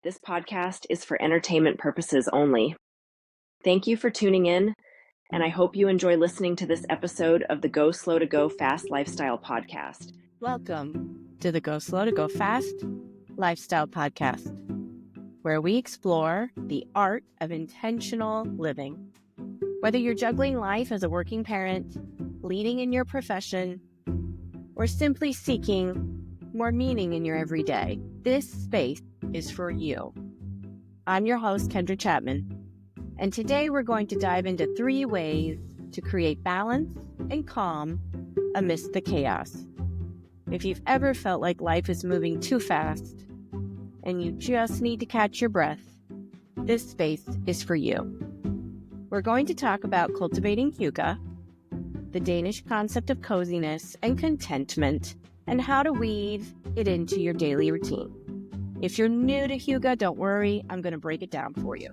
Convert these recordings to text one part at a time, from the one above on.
This podcast is for entertainment purposes only. Thank you for tuning in, and I hope you enjoy listening to this episode of the Go Slow to Go Fast Lifestyle Podcast. Welcome to the Go Slow to Go Fast Lifestyle Podcast, where we explore the art of intentional living. Whether you're juggling life as a working parent, leading in your profession, or simply seeking more meaning in your everyday, this space is for you. I'm your host, Kendra Chapman, and today we're going to dive into 3 ways to create balance and calm amidst the chaos. If you've ever felt like life is moving too fast and you just need to catch your breath, this space is for you. We're going to talk about cultivating Hygge, the Danish concept of coziness and contentment, and how to weave it into your daily routine. If you're new to Hygge, don't worry, I'm going to break it down for you.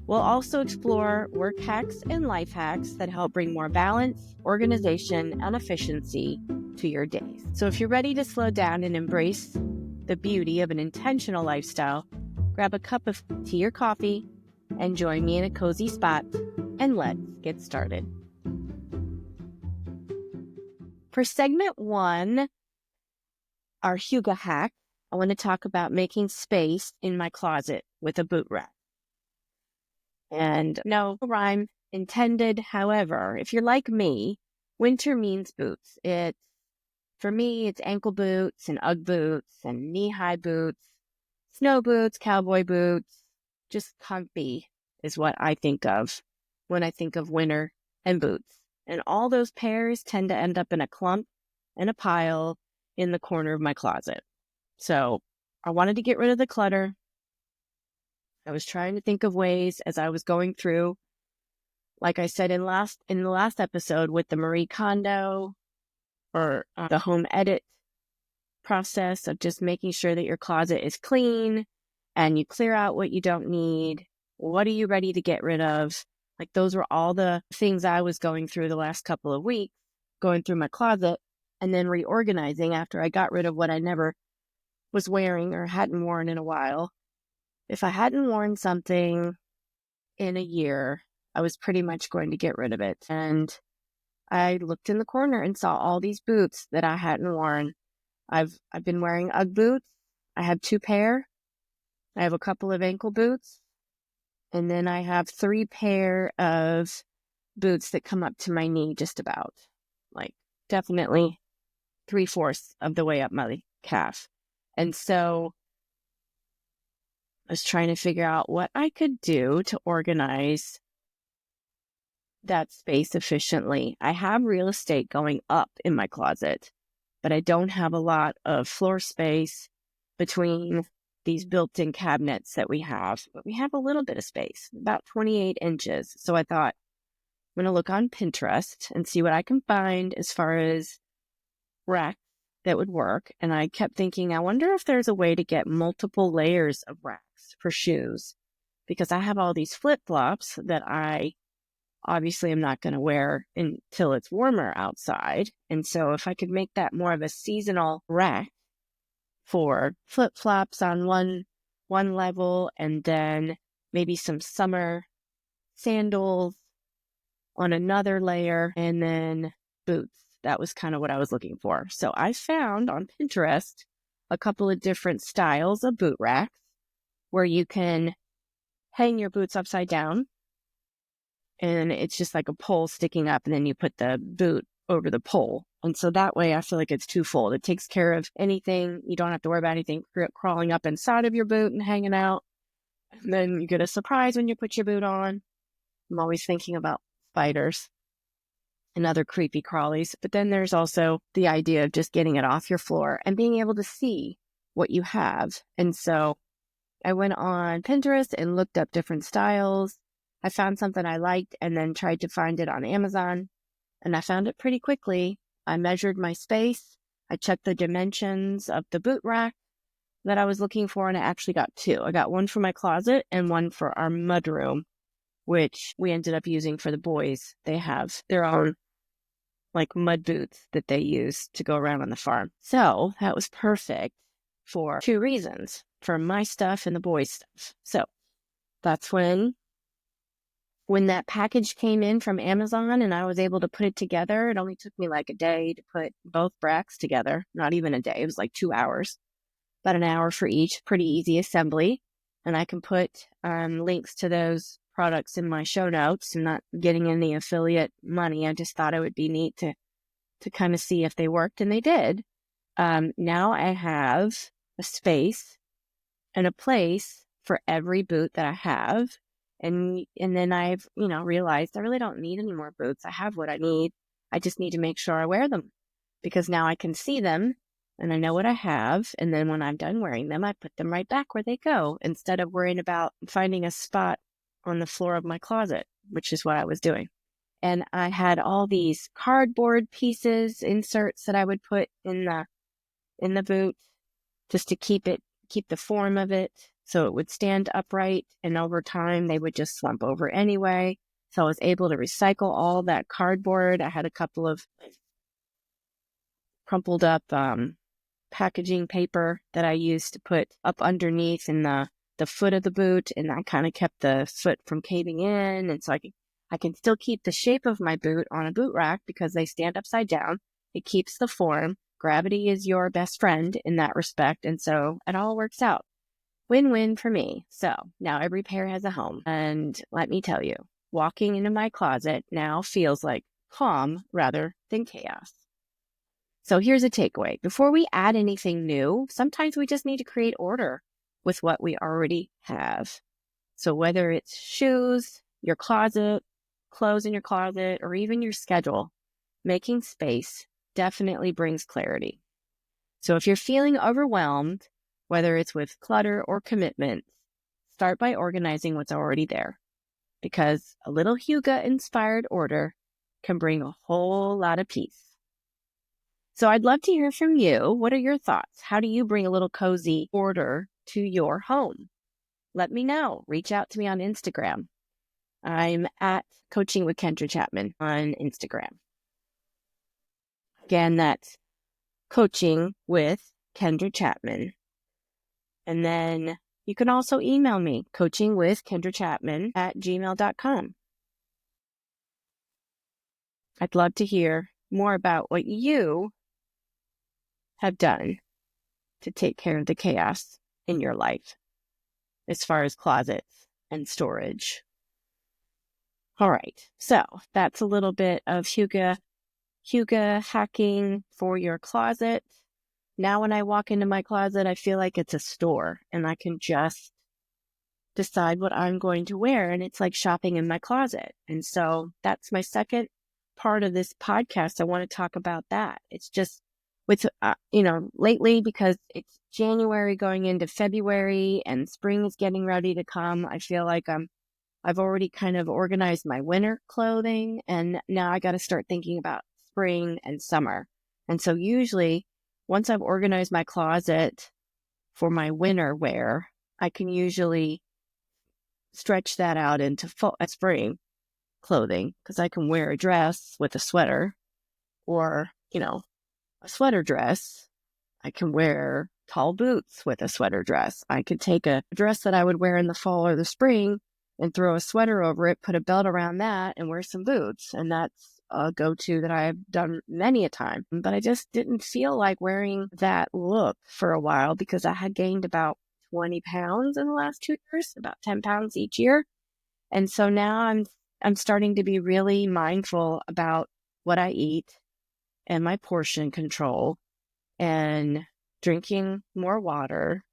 We'll also explore work hacks and life hacks that help bring more balance, organization, and efficiency to your days. So if you're ready to slow down and embrace the beauty of an intentional lifestyle, grab a cup of tea or coffee and join me in a cozy spot, and let's get started. For segment 1, our Hygge hack, I want to talk about making space in my closet with a boot rack. And no rhyme intended. However, if you're like me, winter means boots. For me, it's ankle boots and Ugg boots and knee-high boots, snow boots, cowboy boots. Just comfy is what I think of when I think of winter and boots. And all those pairs tend to end up in a clump and a pile in the corner of my closet. So I wanted to get rid of the clutter. I was trying to think of ways as I was going through, like I said in the last episode with the Marie Kondo or the home edit process of just making sure that your closet is clean and you clear out what you don't need. What are you ready to get rid of? Like those were all the things I was going through the last couple of weeks, going through my closet and then reorganizing after I got rid of what I never was wearing or hadn't worn in a while. If I hadn't worn something in a year, I was pretty much going to get rid of it. And I looked in the corner and saw all these boots that I hadn't worn. I've been wearing Ugg boots. I have 2 pair. I have a couple of ankle boots. And then I have 3 pair of boots that come up to my knee just about. Like definitely 3/4 of the way up my calf. And so I was trying to figure out what I could do to organize that space efficiently. I have real estate going up in my closet, but I don't have a lot of floor space between these built-in cabinets that we have. But we have a little bit of space, about 28 inches. So I thought, I'm going to look on Pinterest and see what I can find as far as racks that would work. And I kept thinking, I wonder if there's a way to get multiple layers of racks for shoes, because I have all these flip-flops that I obviously am not going to wear until it's warmer outside. And so if I could make that more of a seasonal rack for flip-flops on one level, and then maybe some summer sandals on another layer, and then boots. That was kind of what I was looking for. So I found on Pinterest a couple of different styles of boot racks where you can hang your boots upside down, and it's just like a pole sticking up, and then you put the boot over the pole. And so that way I feel like it's twofold. It takes care of anything. You don't have to worry about anything crawling up inside of your boot and hanging out. And then you get a surprise when you put your boot on. I'm always thinking about spiders and other creepy crawlies. But then there's also the idea of just getting it off your floor and being able to see what you have. And so I went on Pinterest and looked up different styles. I found something I liked and then tried to find it on Amazon. And I found it pretty quickly. I measured my space. I checked the dimensions of the boot rack that I was looking for, and I actually got 2. I got one for my closet and one for our mudroom, which we ended up using for the boys. They have their own like mud boots that they use to go around on the farm. So that was perfect for 2 reasons. for my stuff and the boys' stuff. So that's when that package came in from Amazon and I was able to put it together. It only took me like a day to put both racks together. Not even a day. It was like 2 hours, about an hour for each. Pretty easy assembly. And I can put links to those products in my show notes. I'm not getting any affiliate money. I just thought it would be neat to kind of see if they worked, and they did. Now I have a space and a place for every boot that I have. And then I've, realized I really don't need any more boots. I have what I need. I just need to make sure I wear them, because now I can see them and I know what I have. And then when I'm done wearing them, I put them right back where they go, instead of worrying about finding a spot on the floor of my closet, which is what I was doing. And I had all these cardboard pieces, inserts that I would put in the boot, just to keep the form of it so it would stand upright. And over time, they would just slump over anyway. So I was able to recycle all that cardboard. I had a couple of crumpled up packaging paper that I used to put up underneath in the foot of the boot, and that kind of kept the foot from caving in. And so I can still keep the shape of my boot on a boot rack because they stand upside down. It keeps the form. Gravity is your best friend in that respect. And so it all works out. Win-win for me. So now every pair has a home. And let me tell you, walking into my closet now feels like calm rather than chaos. So here's a takeaway. Before we add anything new, sometimes we just need to create order with what we already have. So whether it's shoes, your closet, clothes in your closet, or even your schedule, making space definitely brings clarity. So if you're feeling overwhelmed, whether it's with clutter or commitment, start by organizing what's already there, because a little Hygge-inspired order can bring a whole lot of peace. So I'd love to hear from you. What are your thoughts? How do you bring a little cozy order to your home? Let me know. Reach out to me on Instagram. I'm at Coaching with Kendra Chapman on Instagram. Again, that's Coaching with Kendra Chapman. And then you can also email me, coachingwithkendrachapman@gmail.com. I'd love to hear more about what you have done to take care of the chaos in your life as far as closets and storage. All right, so that's a little bit of Hygge hacking for your closet. Now when I walk into my closet, I feel like it's a store and I can just decide what I'm going to wear, and it's like shopping in my closet. And so that's my second part of this podcast. I want to talk about that. It's just with, lately, because it's January going into February and spring is getting ready to come, I feel like I've already kind of organized my winter clothing, and now I got to start thinking about spring and summer. And so usually once I've organized my closet for my winter wear, I can usually stretch that out into fall, spring clothing, because I can wear a dress with a sweater, or, a sweater dress. I can wear tall boots with a sweater dress. I could take a dress that I would wear in the fall or the spring and throw a sweater over it, put a belt around that, and wear some boots. And that's a go-to that I've done many a time. But I just didn't feel like wearing that look for a while, because I had gained about 20 pounds in the last 2 years, about 10 pounds each year. And so now I'm starting to be really mindful about what I eat and my portion control, and drinking more water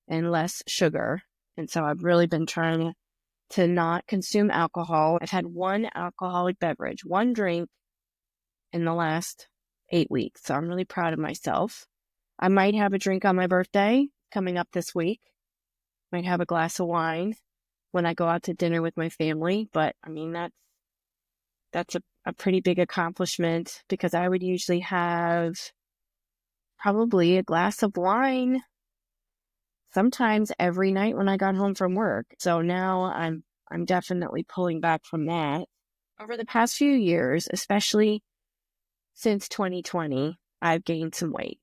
and less sugar. And so I've really been trying to not consume alcohol. I've had one alcoholic beverage, one drink in the last 8 weeks. So I'm really proud of myself. I might have a drink on my birthday coming up this week. Might have a glass of wine when I go out to dinner with my family. But I mean, that's a pretty big accomplishment, because I would usually have probably a glass of wine sometimes every night when I got home from work. So now I'm definitely pulling back from that. Over the past few years, especially since 2020, I've gained some weight.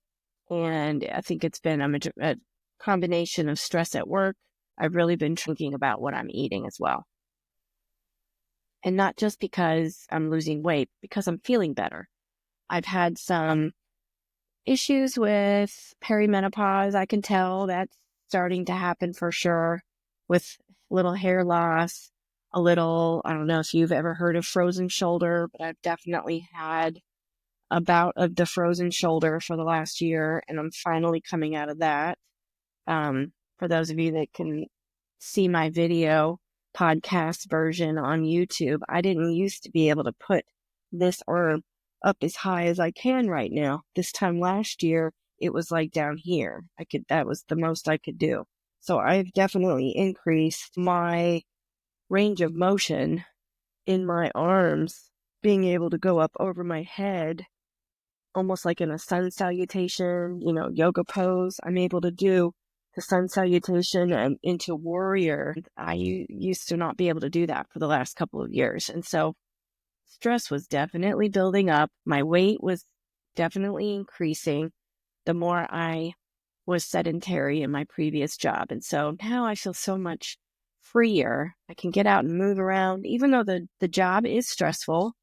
And I think it's been a combination of stress at work, I've really been thinking about what I'm eating as well. And not just because I'm losing weight, because I'm feeling better. I've had some issues with perimenopause. I can tell that's starting to happen for sure, with little hair loss, a little, I don't know if you've ever heard of frozen shoulder, but I've definitely had a bout of the frozen shoulder for the last year, and I'm finally coming out of that. For those of you that can see my video podcast version on YouTube, I didn't used to be able to put this arm up as high as I can right now. This time last year, it was like down here. That was the most I could do. So I've definitely increased my range of motion in my arms, being able to go up over my head, almost like in a sun salutation, yoga pose. I'm able to do the sun salutation and into warrior. I used to not be able to do that for the last couple of years. And so stress was definitely building up. My weight was definitely increasing the more I was sedentary in my previous job. And so now I feel so much freer. I can get out and move around, even though the job is stressful.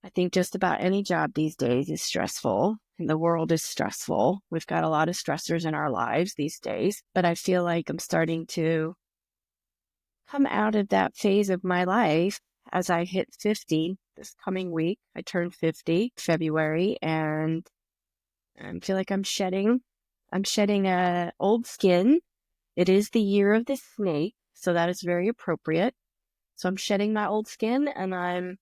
I think just about any job these days is stressful, and the world is stressful. We've got a lot of stressors in our lives these days, but I feel like I'm starting to come out of that phase of my life as I hit 50 this coming week. I turned 50 February, and I feel like I'm shedding old skin. It is the year of the snake, so that is very appropriate. So I'm shedding my old skin, and I'm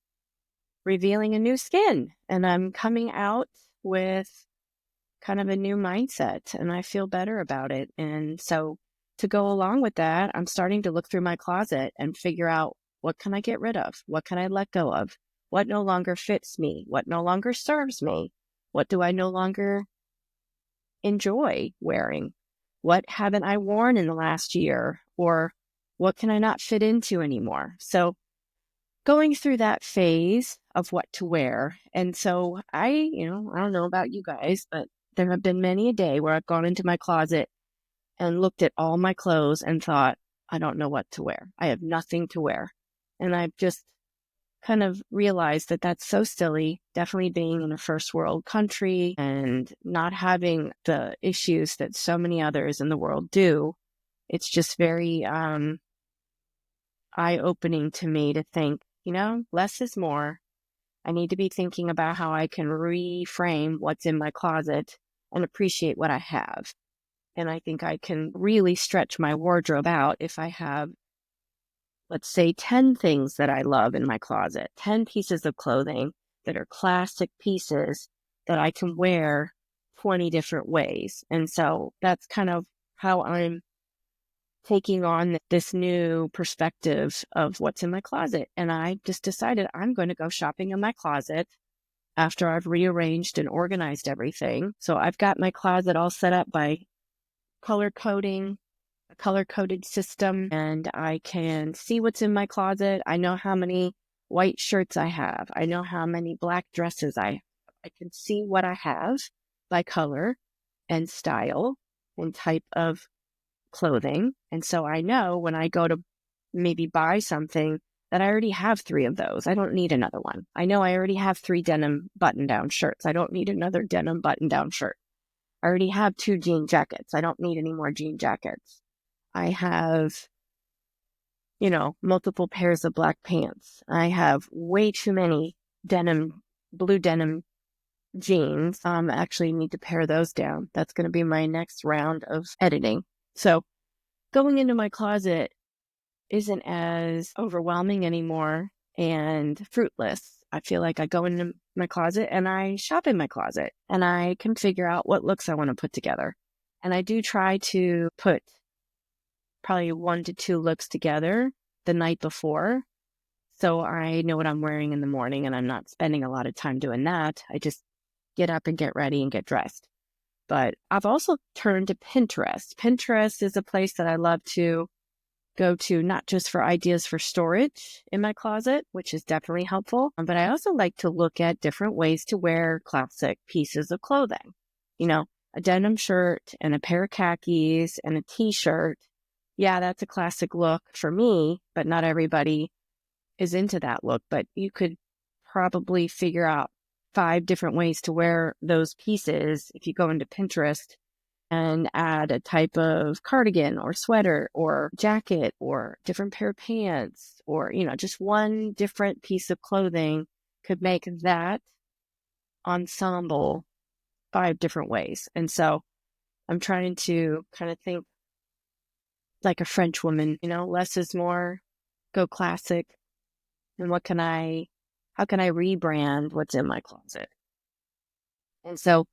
revealing a new skin, and I'm coming out with kind of a new mindset, and I feel better about it. And so to go along with that, I'm starting to look through my closet and figure out, what can I get rid of? What can I let go of? What no longer fits me? What no longer serves me? What do I no longer enjoy wearing? What haven't I worn in the last year? Or what can I not fit into anymore? So going through that phase of what to wear. And so I don't know about you guys, but there have been many a day where I've gone into my closet and looked at all my clothes and thought, I don't know what to wear. I have nothing to wear. And I've just kind of realized that that's so silly, definitely being in a first world country and not having the issues that so many others in the world do. It's just very eye-opening to me to think, less is more. I need to be thinking about how I can reframe what's in my closet and appreciate what I have. And I think I can really stretch my wardrobe out if I have, let's say, 10 things that I love in my closet, 10 pieces of clothing that are classic pieces that I can wear 20 different ways. And so that's kind of how I'm taking on this new perspective of what's in my closet. And I just decided I'm going to go shopping in my closet after I've rearranged and organized everything. So I've got my closet all set up by color coding, a color coded system, and I can see what's in my closet. I know how many white shirts I have. I know how many black dresses I can see what I have by color and style and type of clothing. And so I know when I go to maybe buy something that I already have 3 of those. I don't need another one. I know I already have 3 denim button-down shirts. I don't need another denim button-down shirt. I already have 2 jean jackets. I don't need any more jean jackets. I have, multiple pairs of black pants. I have way too many blue denim jeans. Actually need to pare those down. That's going to be my next round of editing. So going into my closet isn't as overwhelming anymore and fruitless. I feel like I go into my closet and I shop in my closet and I can figure out what looks I want to put together. And I do try to put probably 1 to 2 looks together the night before, so I know what I'm wearing in the morning and I'm not spending a lot of time doing that. I just get up and get ready and get dressed. But I've also turned to Pinterest. Pinterest is a place that I love to go to, not just for ideas for storage in my closet, which is definitely helpful, but I also like to look at different ways to wear classic pieces of clothing. a denim shirt and a pair of khakis and a t-shirt. Yeah, that's a classic look for me, but not everybody is into that look. But you could probably figure out 5 different ways to wear those pieces if you go into Pinterest and add a type of cardigan or sweater or jacket or different pair of pants, or, just one different piece of clothing could make that ensemble 5 different ways. And so I'm trying to kind of think like a French woman, less is more, go classic. And how can I rebrand what's in my closet? And so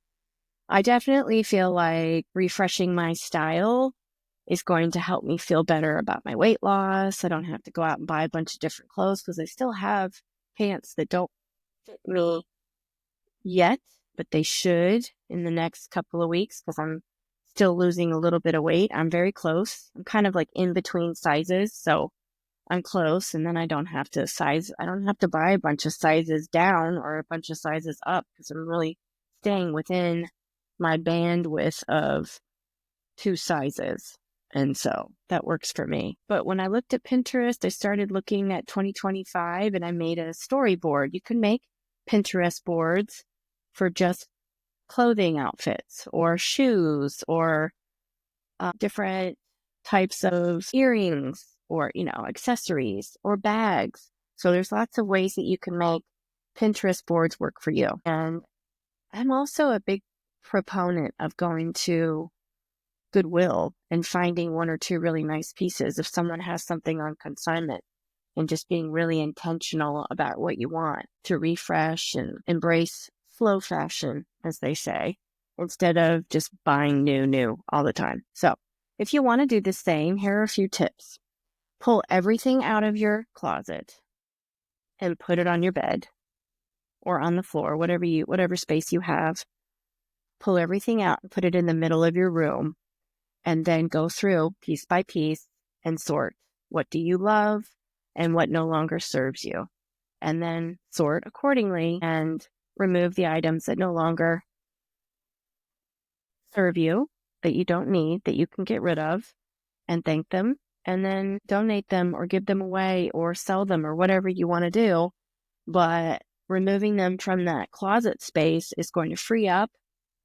I definitely feel like refreshing my style is going to help me feel better about my weight loss. I don't have to go out and buy a bunch of different clothes because I still have pants that don't fit me yet, but they should in the next couple of weeks because I'm still losing a little bit of weight. I'm very close. I'm kind of like in between sizes. So I'm close, and then I don't have to buy a bunch of sizes down or a bunch of sizes up because I'm really staying within my bandwidth of 2 sizes. And so that works for me. But when I looked at Pinterest, I started looking at 2025 and I made a storyboard. You can make Pinterest boards for just clothing outfits or shoes or different types of earrings or, accessories or bags. So there's lots of ways that you can make Pinterest boards work for you. And I'm also a big proponent of going to Goodwill and finding 1 or 2 really nice pieces if someone has something on consignment, and just being really intentional about what you want to refresh and embrace slow fashion, as they say, instead of just buying new all the time. So if you want to do the same, here are a few tips. Pull everything out of your closet and put it on your bed or on the floor, whatever space you have. Pull everything out and put it in the middle of your room, and then go through piece by piece and sort. What do you love and what no longer serves you? And then sort accordingly and remove the items that no longer serve you, that you don't need, that you can get rid of, and thank them, and then donate them or give them away or sell them or whatever you want to do. But removing them from that closet space is going to free up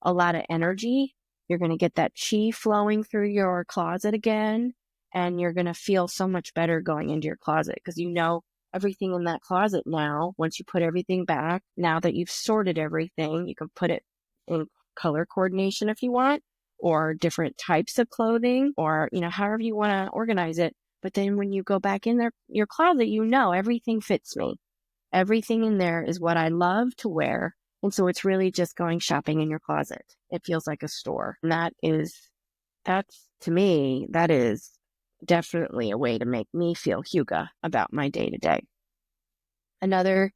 a lot of energy. You're going to get that chi flowing through your closet again, and you're going to feel so much better going into your closet because you know everything in that closet now. Once you put everything back, now that you've sorted everything, you can put it in color coordination if you want, or different types of clothing, or, however you want to organize it. But then when you go back in there, your closet, everything fits me. Everything in there is what I love to wear. And so it's really just going shopping in your closet. It feels like a store. And to me, that is definitely a way to make me feel Hygge about my day to day. Another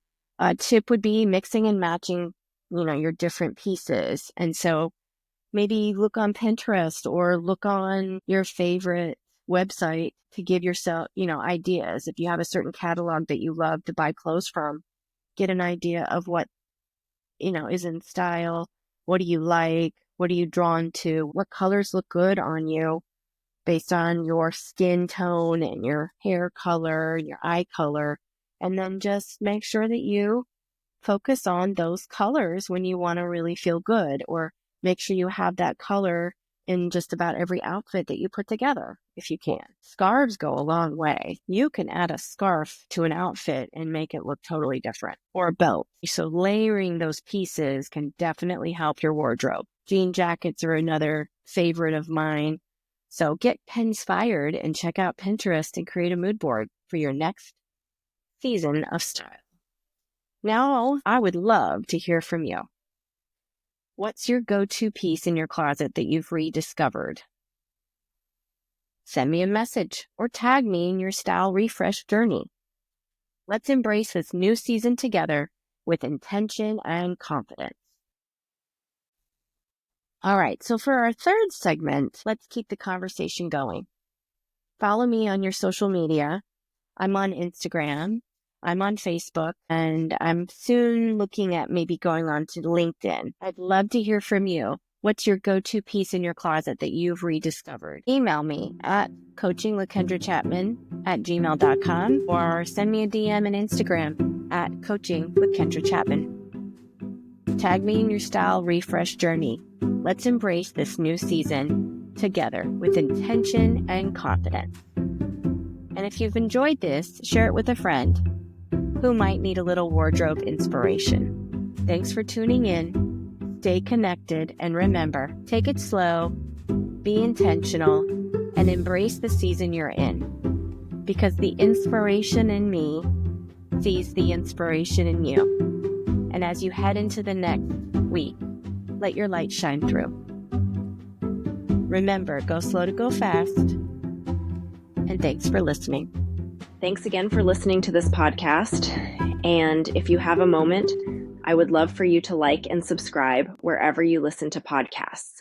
tip would be mixing and matching, your different pieces. And so maybe look on Pinterest or look on your favorite website to give yourself, ideas. If you have a certain catalog that you love to buy clothes from, get an idea of what, is in style. What do you like? What are you drawn to? What colors look good on you based on your skin tone and your hair color and your eye color? And then just make sure that you focus on those colors when you want to really feel good, or make sure you have that color in just about every outfit that you put together if you can. Scarves go a long way. You can add a scarf to an outfit and make it look totally different, or a belt. So layering those pieces can definitely help your wardrobe. Jean jackets are another favorite of mine. So get inspired and check out Pinterest and create a mood board for your next season of style. Now, I would love to hear from you. What's your go-to piece in your closet that you've rediscovered? Send me a message or tag me in your style refresh journey. Let's embrace this new season together with intention and confidence. All right, so for our third segment, let's keep the conversation going. Follow me on your social media. I'm on Instagram. I'm on Facebook, and I'm soon looking at maybe going on to LinkedIn. I'd love to hear from you. What's your go-to piece in your closet that you've rediscovered? Email me at coachingwithkendrachapman@gmail.com or send me a DM on Instagram at coachingwithkendrachapman. Tag me in your style refresh journey. Let's embrace this new season together with intention and confidence. And if you've enjoyed this, share it with a friend who might need a little wardrobe inspiration. Thanks for tuning in. Stay connected, and remember, take it slow, be intentional, and embrace the season you're in. Because the inspiration in me sees the inspiration in you. And as you head into the next week, let your light shine through. Remember, go slow to go fast. And thanks for listening. Thanks again for listening to this podcast. And if you have a moment, I would love for you to like and subscribe wherever you listen to podcasts.